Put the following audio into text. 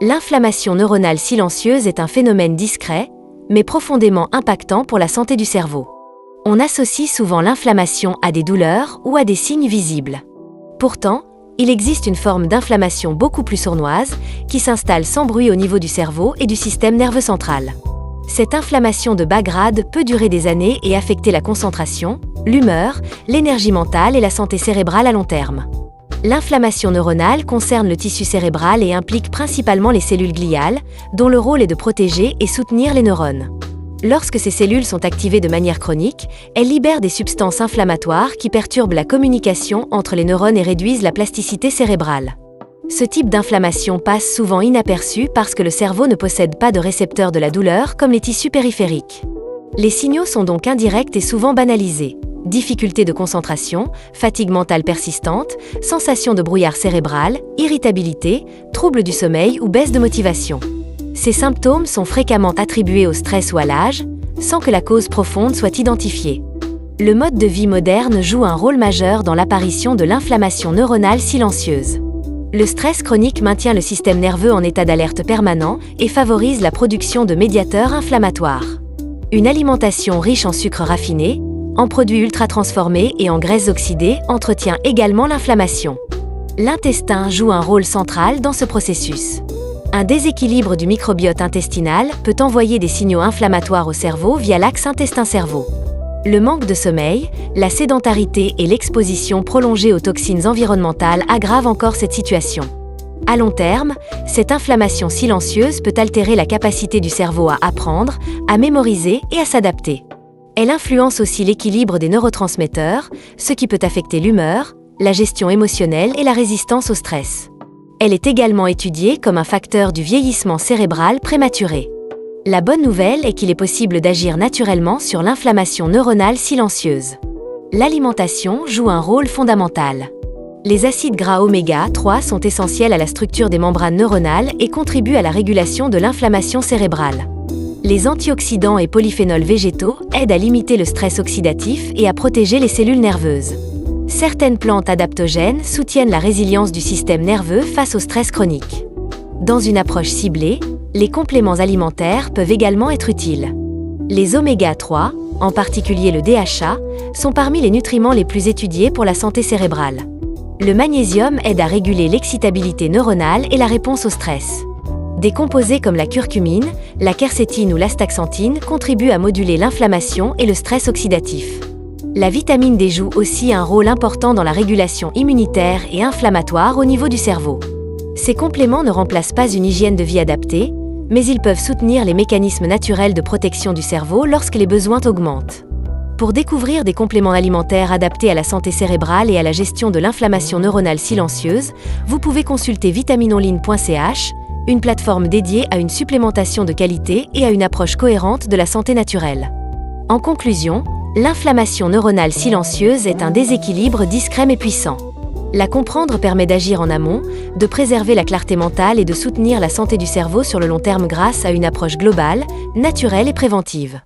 L'inflammation neuronale silencieuse est un phénomène discret, mais profondément impactant pour la santé du cerveau. On associe souvent l'inflammation à des douleurs ou à des signes visibles. Pourtant, il existe une forme d'inflammation beaucoup plus sournoise qui s'installe sans bruit au niveau du cerveau et du système nerveux central. Cette inflammation de bas grade peut durer des années et affecter la concentration, l'humeur, l'énergie mentale et la santé cérébrale à long terme. L'inflammation neuronale concerne le tissu cérébral et implique principalement les cellules gliales, dont le rôle est de protéger et soutenir les neurones. Lorsque ces cellules sont activées de manière chronique, elles libèrent des substances inflammatoires qui perturbent la communication entre les neurones et réduisent la plasticité cérébrale. Ce type d'inflammation passe souvent inaperçu parce que le cerveau ne possède pas de récepteurs de la douleur comme les tissus périphériques. Les signaux sont donc indirects et souvent banalisés. Difficultés de concentration, fatigue mentale persistante, sensation de brouillard cérébral, irritabilité, troubles du sommeil ou baisse de motivation. Ces symptômes sont fréquemment attribués au stress ou à l'âge, sans que la cause profonde soit identifiée. Le mode de vie moderne joue un rôle majeur dans l'apparition de l'inflammation neuronale silencieuse. Le stress chronique maintient le système nerveux en état d'alerte permanent et favorise la production de médiateurs inflammatoires. Une alimentation riche en sucres raffinés, en produits ultra-transformés et en graisses oxydées entretient également l'inflammation. L'intestin joue un rôle central dans ce processus. Un déséquilibre du microbiote intestinal peut envoyer des signaux inflammatoires au cerveau via l'axe intestin-cerveau. Le manque de sommeil, la sédentarité et l'exposition prolongée aux toxines environnementales aggravent encore cette situation. À long terme, cette inflammation silencieuse peut altérer la capacité du cerveau à apprendre, à mémoriser et à s'adapter. Elle influence aussi l'équilibre des neurotransmetteurs, ce qui peut affecter l'humeur, la gestion émotionnelle et la résistance au stress. Elle est également étudiée comme un facteur du vieillissement cérébral prématuré. La bonne nouvelle est qu'il est possible d'agir naturellement sur l'inflammation neuronale silencieuse. L'alimentation joue un rôle fondamental. Les acides gras oméga 3 sont essentiels à la structure des membranes neuronales et contribuent à la régulation de l'inflammation cérébrale. Les antioxydants et polyphénols végétaux aident à limiter le stress oxydatif et à protéger les cellules nerveuses. Certaines plantes adaptogènes soutiennent la résilience du système nerveux face au stress chronique. Dans une approche ciblée, les compléments alimentaires peuvent également être utiles. Les oméga 3, en particulier le DHA, sont parmi les nutriments les plus étudiés pour la santé cérébrale. Le magnésium aide à réguler l'excitabilité neuronale et la réponse au stress. Des composés comme la curcumine, la quercétine ou l'astaxanthine contribuent à moduler l'inflammation et le stress oxydatif. La vitamine D joue aussi un rôle important dans la régulation immunitaire et inflammatoire au niveau du cerveau. Ces compléments ne remplacent pas une hygiène de vie adaptée, mais ils peuvent soutenir les mécanismes naturels de protection du cerveau lorsque les besoins augmentent. Pour découvrir des compléments alimentaires adaptés à la santé cérébrale et à la gestion de l'inflammation neuronale silencieuse, vous pouvez consulter vitaminonline.ch, une plateforme dédiée à une supplémentation de qualité et à une approche cohérente de la santé naturelle. En conclusion, l'inflammation neuronale silencieuse est un déséquilibre discret mais puissant. La comprendre permet d'agir en amont, de préserver la clarté mentale et de soutenir la santé du cerveau sur le long terme grâce à une approche globale, naturelle et préventive.